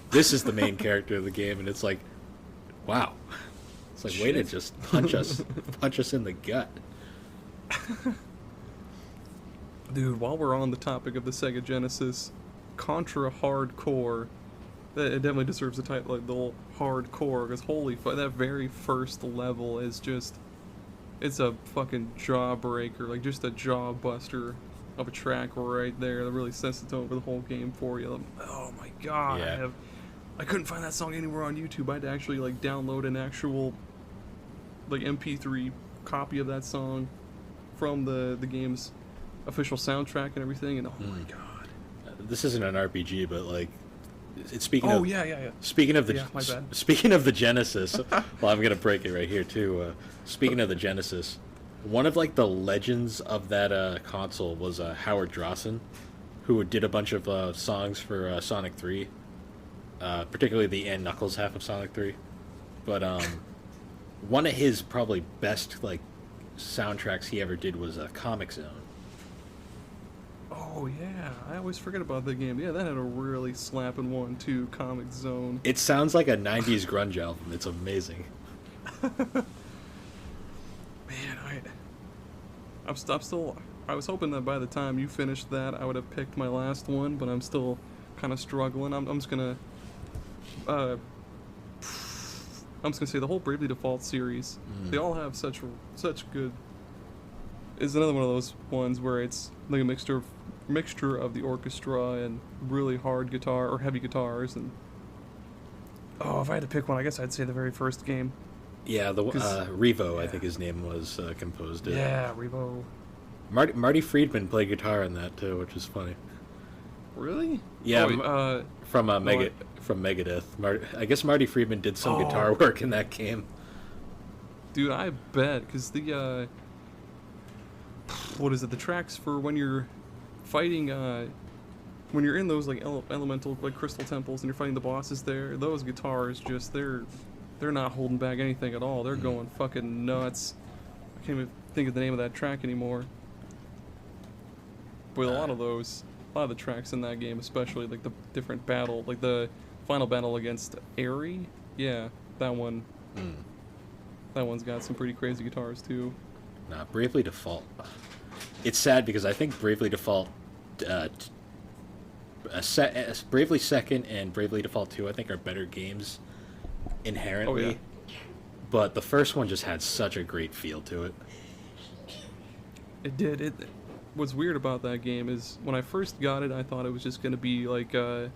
This is the main character of the game, and it's like, wow. It's like, way to just punch us in the gut. Dude, while we're on the topic of the Sega Genesis, Contra Hardcore, it definitely deserves the title, like the whole hardcore, because holy fuck, that very first level is just, it's a fucking jawbreaker, like just a jaw buster of a track right there that really sets the tone for the whole game for you. Oh my god, yeah. I couldn't find that song anywhere on YouTube. I had to actually like download an actual like MP3 copy of that song from the game's official soundtrack and everything, and oh my god. This isn't an RPG, but like It's speaking Oh of yeah. speaking of the Yeah, my bad. speaking of the Genesis. Well, I'm gonna break it right here too. Speaking of the Genesis, one of like the legends of that console was Howard Drossen, who did a bunch of songs for Sonic 3, particularly the and Knuckles half of Sonic 3. But one of his probably best like soundtracks he ever did was Comic Zone. Oh yeah, I always forget about that game. Yeah, that had a really slapping one too. Comic Zone. It sounds like a '90s grunge album. It's amazing. Man, I'm still. I was hoping that by the time you finished that, I would have picked my last one, but I'm still kind of struggling. I'm just gonna. I'm just gonna say the whole Bravely Default series. They all have such good. Is another one of those ones where it's like a mixture of the orchestra and really hard guitar or heavy guitars. And if I had to pick one, I guess I'd say the very first game. Yeah, the Revo, I think his name was, composed it. Yeah, Revo. Marty Friedman played guitar in that too, which is funny. Really? Yeah, from Megadeth. I guess Marty Friedman did some guitar work in that game. Dude, I bet, because the what is it? The tracks for when you're fighting, when you're in those like elemental like crystal temples and you're fighting the bosses there. Those guitars just they're not holding back anything at all. They're going fucking nuts. I can't even think of the name of that track anymore. But a lot of the tracks in that game, especially like the different battle, like the final battle against Aerie. Yeah, that one. That one's got some pretty crazy guitars too. Nah, Bravely Default. It's sad because I think Bravely Default, Bravely Second and Bravely Default 2, I think are better games inherently. Oh, yeah. But the first one just had such a great feel to it. It did. What's weird about that game is when I first got it, I thought it was just going to be like a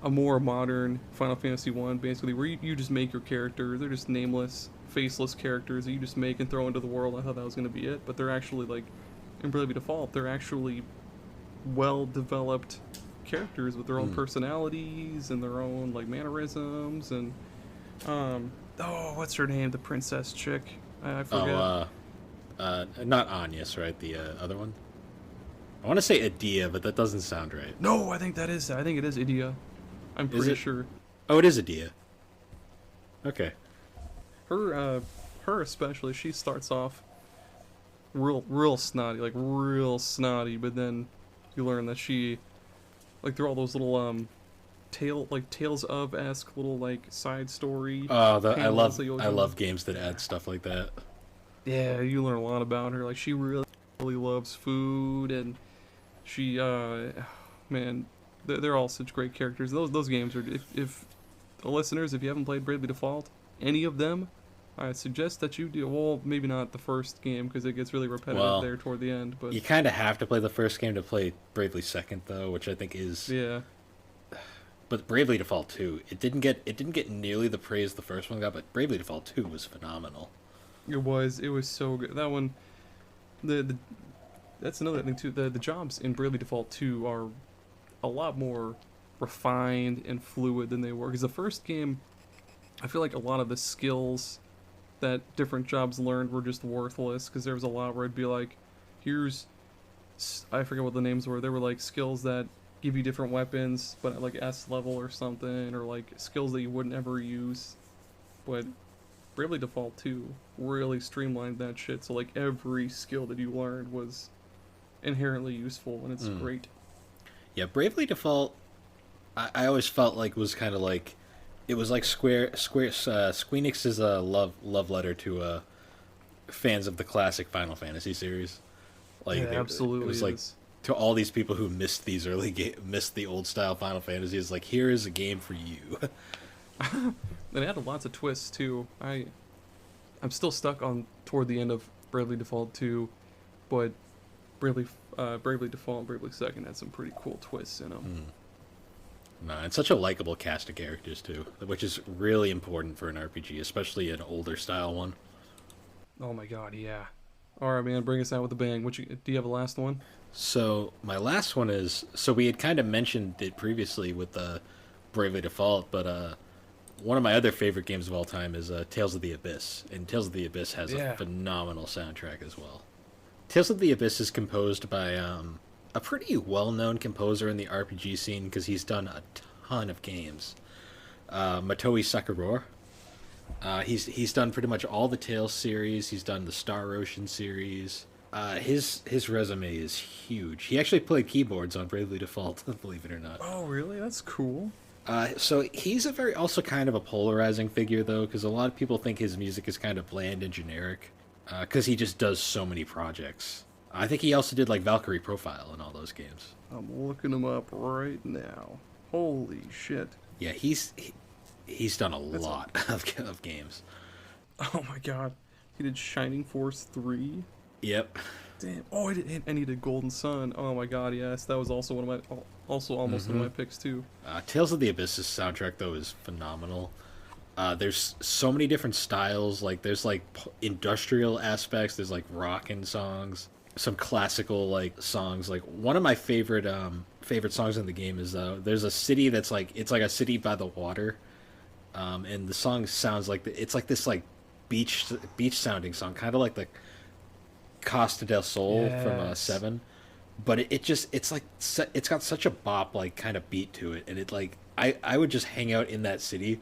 more modern Final Fantasy 1, basically, where you just make your character. They're just nameless, faceless characters that you just make and throw into the world. I thought that was going to be it, but they're actually like in Bravely Default, they're actually well-developed characters with their own personalities and their own like mannerisms and what's her name? The princess chick. I forget. Not Agnes, right? The other one. I want to say Adia, but that doesn't sound right. No, I think it is Idia. I'm pretty sure. Oh, it is Adia. Okay. Her especially, she starts off real snotty, but then you learn that she, like, through all those little Tales of-esque little like side story. I love games that add stuff like that. Yeah, you learn a lot about her. Like, she really loves food, and she man, they're all such great characters. Those games are, if the listeners, if you haven't played Bravely Default, any of them, I suggest that you do. Well, maybe not the first game because it gets really repetitive there toward the end. But you kind of have to play the first game to play Bravely Second, though, which I think is But Bravely Default 2, it didn't get nearly the praise the first one got, but Bravely Default 2 was phenomenal. It was so good. That one, that's another thing too. The jobs in Bravely Default 2 are a lot more refined and fluid than they were. Because the first game, I feel like a lot of the skills that different jobs learned were just worthless. Because there was a lot where it'd be like, I forget what the names were. They were like skills that give you different weapons, but at like S level or something, or like skills that you wouldn't ever use. But Bravely Default 2 really streamlined that shit, so like every skill that you learned was inherently useful, and it's great. Yeah, Bravely Default, I always felt like was kind of like, it was like Squeenix's love letter to fans of the classic Final Fantasy series. Like, yeah, absolutely. It was like, to all these people who missed these missed the old style Final Fantasy, it's like, here is a game for you. And it had lots of twists too. I'm still stuck on toward the end of Bravely Default 2, but Bravely Default and Bravely Second had some pretty cool twists in them. Nah, and such a likable cast of characters too, which is really important for an RPG, especially an older style one. Oh my god, yeah. All right, man, bring us out with a bang. Do you have a last one? So my last one is, so we had kind of mentioned it previously with Bravely Default, but one of my other favorite games of all time is Tales of the Abyss, and Tales of the Abyss has a phenomenal soundtrack as well. Tales of the Abyss is composed by a pretty well-known composer in the RPG scene because he's done a ton of games. Motoi Sakuror. He's done pretty much all the Tales series. He's done the Star Ocean series. His resume is huge. He actually played keyboards on Bravely Default, believe it or not. Oh, really? That's cool. So he's a very also kind of a polarizing figure though, because a lot of people think his music is kind of bland and generic, because he just does so many projects. I think he also did like Valkyrie Profile and all those games. I'm looking him up right now. Holy shit. Yeah, he's done a lot of games. Oh my god. He did Shining Force 3. Yep. Damn. Oh, and he did Golden Sun. Oh my god, yes. That was also one of my picks too. Tales of the Abyss's soundtrack though is phenomenal. There's so many different styles. Like there's like industrial aspects. There's like rockin' songs, some classical like songs. Like one of my favorite songs in the game is there's a city that's like it's like a city by the water, and the song sounds like it's like this like beach sounding song, kind of like the Costa del Sol from Seven, but it's like it's got such a bop like kind of beat to it, and it like I would just hang out in that city,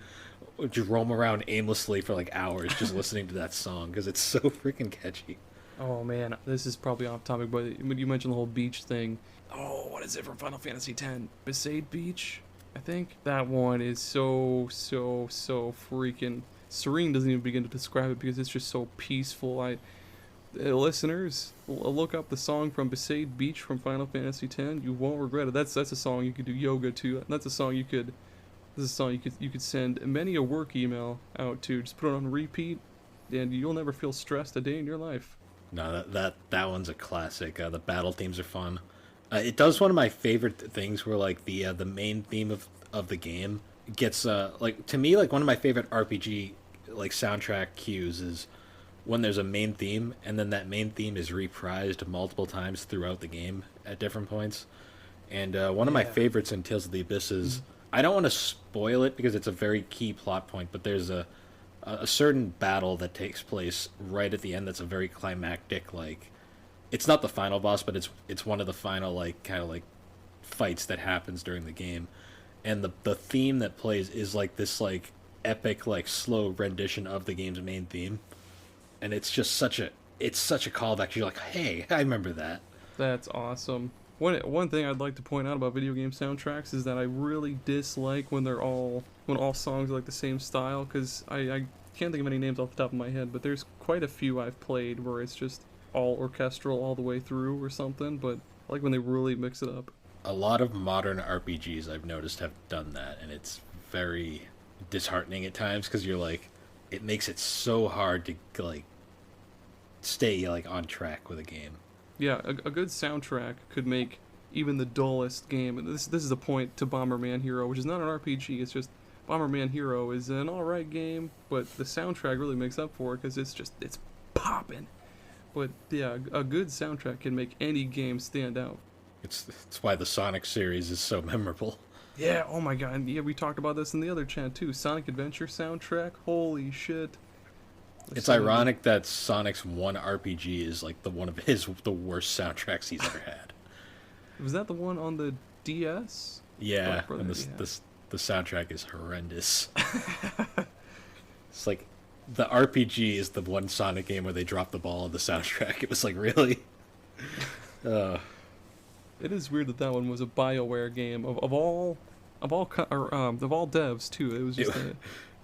just roam around aimlessly for like hours just listening to that song because it's so freaking catchy. Oh man, this is probably off topic, but when you mentioned the whole beach thing, oh, what is it from Final Fantasy X? Besaid Beach, I think. That one is so freaking serene. Doesn't even begin to describe it because it's just so peaceful. Listeners, look up the song from Besaid Beach from Final Fantasy X. You won't regret it. That's a song you could do yoga to. That's a song you could. This is a song you could send many a work email out to. Just put it on repeat, and you'll never feel stressed a day in your life. No, that one's a classic. The battle themes are fun. It does one of my favorite things where like the main theme of the game gets like to me like one of my favorite RPG like soundtrack cues is when there's a main theme and then that main theme is reprised multiple times throughout the game at different points. And one of my favorites in Tales of the Abyss is I don't want to spoil it because it's a very key plot point, but there's a certain battle that takes place right at the end that's a very climactic, like it's not the final boss, but it's one of the final like kind of like fights that happens during the game, and the theme that plays is like this like epic like slow rendition of the game's main theme, and it's just such a callback. You're like, hey, I remember that. That's awesome. One thing I'd like to point out about video game soundtracks is that I really dislike when all songs are like the same style, because I can't think of any names off the top of my head, but there's quite a few I've played where it's just all orchestral all the way through or something, but I like when they really mix it up. A lot of modern RPGs I've noticed have done that, and it's very disheartening at times because you're like, it makes it so hard to like stay like on track with a game. Yeah, a good soundtrack could make even the dullest game. And this is a point to Bomberman Hero, which is not an RPG. It's just Bomberman Hero is an alright game, but the soundtrack really makes up for it because it's popping. But yeah, a good soundtrack can make any game stand out. It's why the Sonic series is so memorable. Yeah, oh my god. Yeah, we talked about this in the other chat too. Sonic Adventure soundtrack. Holy shit. It's ironic that Sonic's one RPG is like the worst soundtracks he's ever had. Was that the one on the DS? Yeah, and the soundtrack is horrendous. It's like the RPG is the one Sonic game where they dropped the ball on the soundtrack. It was like, really? It is weird that one was a BioWare game of all devs too. It was just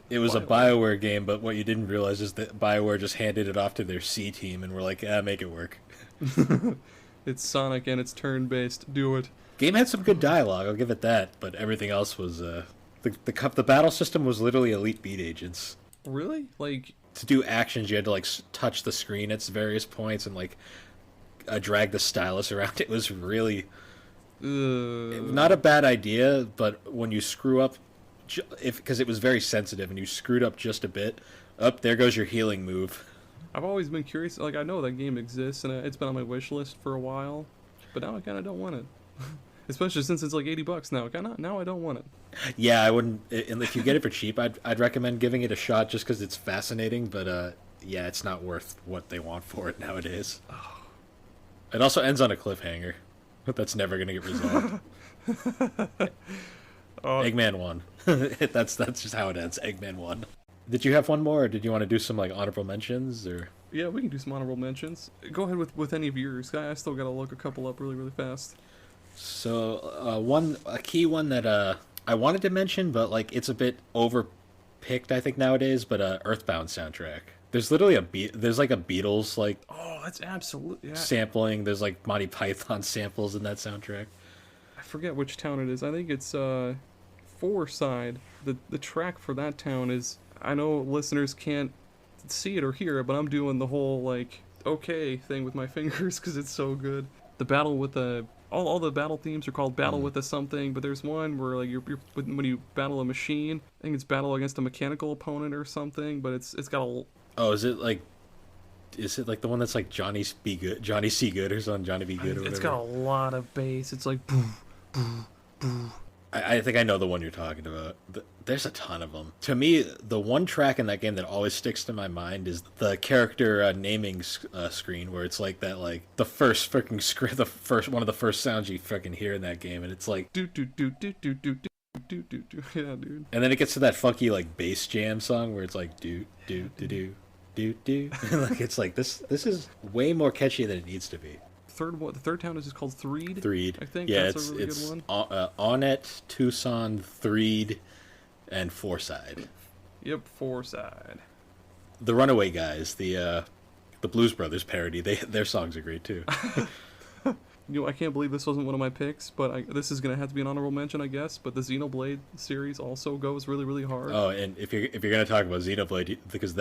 it was a BioWare game, but what you didn't realize is that BioWare just handed it off to their C team and were like, make it work. It's Sonic and it's turn-based. Do it. Game had some good dialogue, I'll give it that, but everything else was the battle system was literally Elite Beat Agents. Really? Like to do actions, you had to like touch the screen at various points and like drag the stylus around. It was really not a bad idea, but when you screw up, because it was very sensitive and you screwed up just a bit, there goes your healing move. I've always been curious. Like, I know that game exists and it's been on my wish list for a while, but now I kind of don't want it. Especially since it's like $80 now. Now I don't want it. Yeah, I wouldn't. And if you get it for cheap, I'd recommend giving it a shot just because it's fascinating. But yeah, it's not worth what they want for it nowadays. It also ends on a cliffhanger. That's never gonna get resolved. Eggman won. That's just how it ends. Eggman won. Did you have one more, or did you want to do some like honorable mentions, or? Yeah, we can do some honorable mentions. Go ahead with any of yours. I still gotta look a couple up really fast. So a key one that I wanted to mention, but like it's a bit overpicked, I think nowadays. But Earthbound soundtrack. There's literally there's like a Beatles like that's absolutely sampling. There's like Monty Python samples in that soundtrack. I forget which town it is. I think it's Foreside. The track for that town is. I know listeners can't see it or hear it, but I'm doing the whole like okay thing with my fingers because it's so good. The battle with the all the battle themes are called battle with a something, but there's one where like you're when you battle a machine. I think it's battle against a mechanical opponent or something, but it's got a. Oh, is it like the one that's like Johnny C. Good or something? Johnny B. Good or whatever? It's got a lot of bass. It's like boom, boom, boom. I think I know the one you're talking about. There's a ton of them. To me, the one track in that game that always sticks to my mind is the character naming screen, where it's like that, like the first freaking script, one of the first sounds you freaking hear in that game, and it's like do do do do do do do do do. Yeah, dude. And then it gets to that funky like bass jam song where it's like do do do do do do. Like it's like this is way more catchy than it needs to be. The third town is just called Threed. Threed. I think yeah, that's a really good one. Onnet, Tucson, Threed, and Foreside. Yep, Foreside. The Runaway Guys, the Blues Brothers parody. Their songs are great too. I can't believe this wasn't one of my picks, but this is gonna have to be an honorable mention, I guess. But the Xenoblade series also goes really hard. Oh, and if you're gonna talk about Xenoblade, because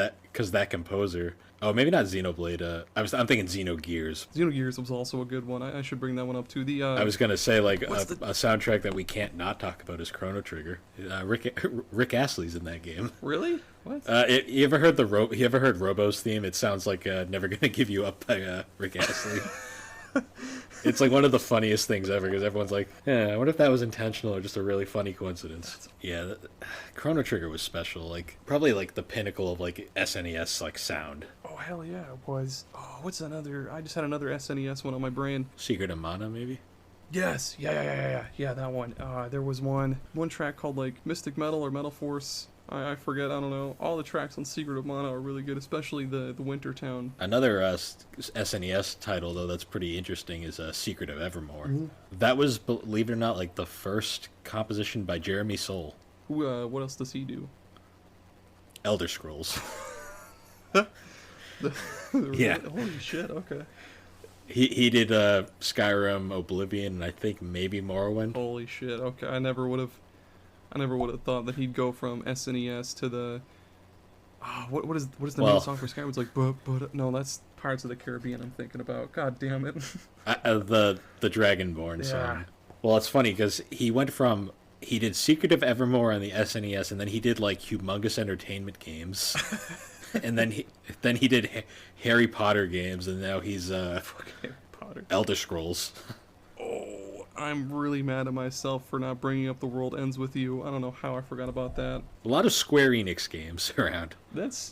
that composer. Oh, maybe not Xenoblade. I'm thinking Xenogears. Xenogears was also a good one. I should bring that one up too. I was gonna say like a soundtrack that we can't not talk about is Chrono Trigger. Rick Astley's in that game. Really? What? You ever heard Robo's theme? It sounds like "Never Gonna Give You Up" by Rick Astley. It's like one of the funniest things ever because everyone's like, yeah, I wonder if that was intentional or just a really funny coincidence. Yeah, Chrono Trigger was special. Like probably like the pinnacle of like SNES like sound. Oh hell yeah, it was. Oh, what's another? I just had another SNES one on my brain. Secret of Mana, maybe. Yes, yeah, that one. There was one track called like Mystic Metal or Metal Force. I forget, I don't know. All the tracks on Secret of Mana are really good, especially the Winter Town. Another SNES title, though, that's pretty interesting is Secret of Evermore. Mm-hmm. That was, believe it or not, like the first composition by Jeremy Soule. Who? What else does he do? Elder Scrolls. Yeah. Holy shit, okay. He did Skyrim, Oblivion, and I think maybe Morrowind. Holy shit, okay. I never would have thought that he'd go from SNES to the. What is the main song for Skyrim? It's like, no, that's Pirates of the Caribbean. I'm thinking about. God damn it. The Dragonborn song. Well, it's funny because he did Secret of Evermore on the SNES, and then he did like humongous entertainment games, and then he did Harry Potter games, and now he's Harry Potter. Elder Scrolls. I'm really mad at myself for not bringing up The World Ends With You. I don't know how I forgot about that. A lot of Square Enix games around.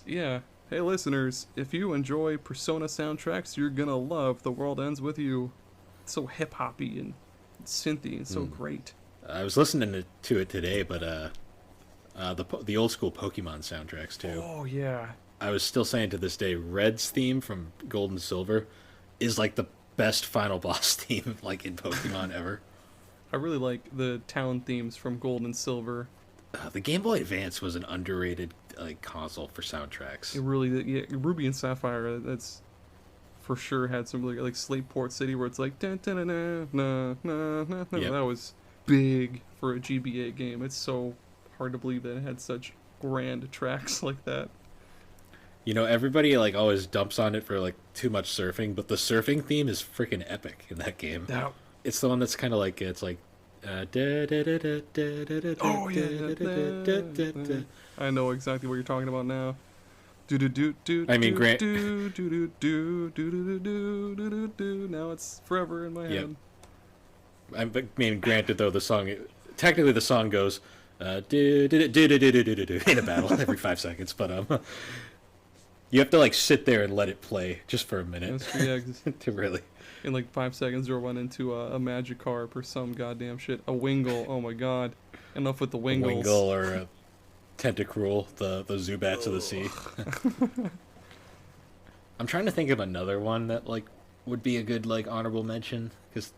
Yeah. Hey, listeners, if you enjoy Persona soundtracks, you're gonna love The World Ends With You. It's so hip-hoppy and synthy and so great. I was listening to it today, but the old school Pokemon soundtracks too. Oh, yeah. I was still saying to this day, Red's theme from Gold and Silver is like the best final boss theme like in Pokemon ever. I really like the town themes from Gold and Silver. The Game Boy Advance was an underrated like console for soundtracks. It really, Ruby and Sapphire. That's for sure had some really like Slateport City where it's like dun, dun, dun, dun, na, na, na, na. Yep. That was big for a GBA game. It's so hard to believe that it had such grand tracks like that. You know, everybody like always dumps on it for like too much surfing, but the surfing theme is freaking epic in that game. It's the one that's kind of like it's like. Oh yeah, I know exactly what you're talking about now. I mean, Grant. Now it's forever in my head. I mean, granted though, technically the song goes in a battle every 5 seconds, but you have to like sit there and let it play just for a minute to really. In like 5 seconds, you'll run into a Magikarp or some goddamn shit. A Wingull. Oh my god. Enough with the Wingulls. A Wingull or a Tentacruel, the Zubats of the sea. I'm trying to think of another one that like would be a good like honorable mention, because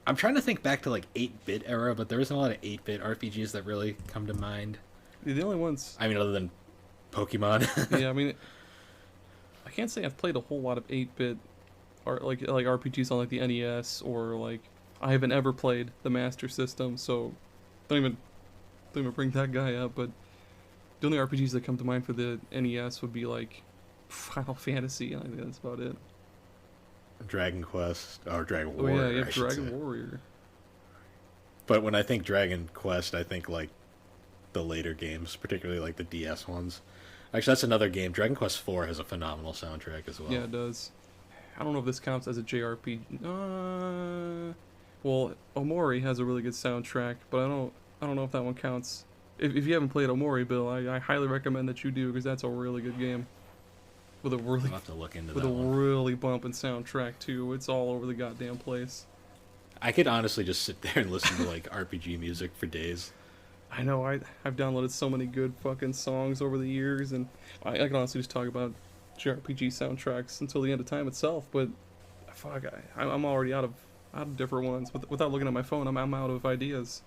I'm trying to think back to like 8-bit era, but there isn't a lot of 8-bit RPGs that really come to mind. The only ones. I mean, other than Pokemon. Yeah, I mean, I can't say I've played a whole lot of 8-bit like RPGs on like the NES, or like I haven't ever played the Master System, so don't even bring that guy up. But the only RPGs that come to mind for the NES would be like Final Fantasy, and I think that's about it. Dragon Quest or Dragon Warrior. Oh yeah, Dragon Warrior. But when I think Dragon Quest, I think like the later games, particularly like the DS ones. Actually, that's another game. Dragon Quest IV has a phenomenal soundtrack as well. Yeah, it does. I don't know if this counts as a JRPG. Well, Omori has a really good soundtrack, but I don't know if that one counts. If you haven't played Omori, Bill, I highly recommend that you do, because that's a really good game. With a really, I'll have to look into with that a one. really bumping soundtrack too. It's all over the goddamn place. I could honestly just sit there and listen to like RPG music for days. I know. I've downloaded so many good fucking songs over the years, and I can honestly just talk about JRPG soundtracks until the end of time itself. But fuck, I'm already out of different ones. Without looking at my phone, I'm out of ideas.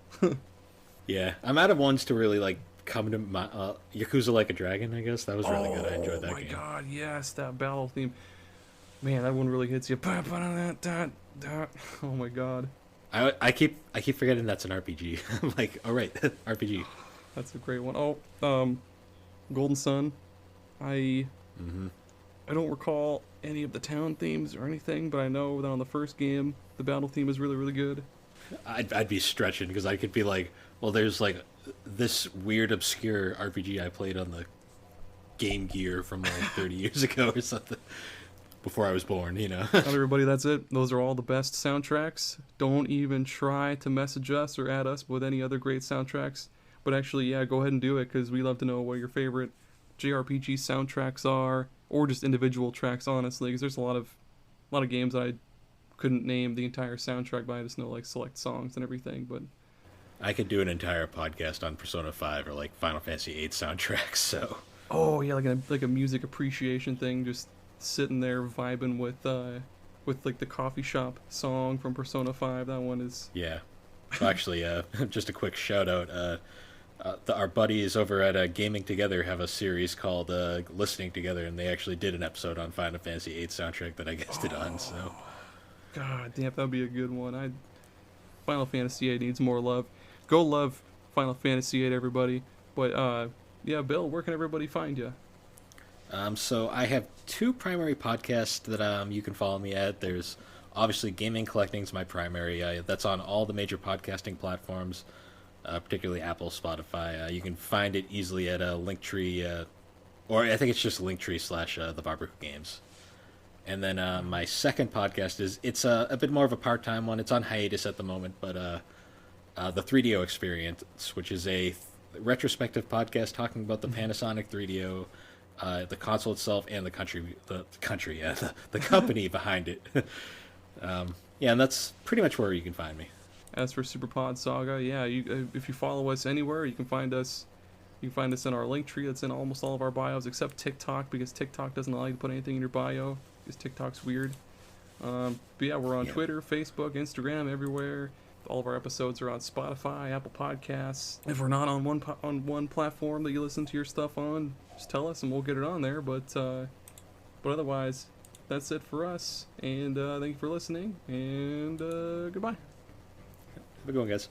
Yeah, I'm out of ones to really like come to my Yakuza Like a Dragon. I guess that was really good. I enjoyed that game. Oh my god, yes, that battle theme. Man, that one really hits you. Oh my god. I keep forgetting that's an RPG. I'm like, all right, RPG. That's a great one. Oh, Golden Sun. I don't recall any of the town themes or anything, but I know that on the first game, the battle theme is really, really good. I'd be stretching, because I could be like, well, there's like this weird obscure RPG I played on the Game Gear from like 30 years ago or something, before I was born, you know. Not everybody, that's it. Those are all the best soundtracks. Don't even try to message us or add us with any other great soundtracks. But actually, yeah, go ahead and do it, because we love to know what your favorite JRPG soundtracks are, or just individual tracks, honestly, because there's a lot of games that I couldn't name the entire soundtrack, but I just know like select songs and everything. But I could do an entire podcast on Persona 5 or like Final Fantasy 8 soundtracks. So. Oh yeah, like a music appreciation thing, just sitting there vibing with like the coffee shop song from Persona 5. That one is. Yeah. Well, actually, just a quick shout out. Our buddies over at Gaming Together have a series called Listening Together, and they actually did an episode on Final Fantasy 8 soundtrack that I guessed it on. So. God damn, that'd be a good one. Final Fantasy 8 needs more love. Go love Final Fantasy 8, everybody. But yeah, Bill, where can everybody find you? So I have two primary podcasts that you can follow me at. There's obviously Gaming Collecting's my primary. That's on all the major podcasting platforms, particularly Apple, Spotify. You can find it easily at Linktree, or I think it's just Linktree / The Barber Who Games. And then my second podcast it's a bit more of a part-time one. It's on hiatus at the moment, but the 3DO Experience, which is a retrospective podcast talking about the Panasonic 3DO, the console itself, and the company behind it. Yeah, and that's pretty much where you can find me. As for Super Pod Saga, yeah, if you follow us anywhere, you can find us. You can find us in our link tree. That's in almost all of our bios, except TikTok, because TikTok doesn't allow you to put anything in your bio, because TikTok's weird. But yeah, we're on Twitter, Facebook, Instagram, everywhere. All of our episodes are on Spotify, Apple Podcasts. If we're not on one platform that you listen to your stuff on, just tell us and we'll get it on there. But otherwise, that's it for us. And thank you for listening. And goodbye. Have a good one, guys.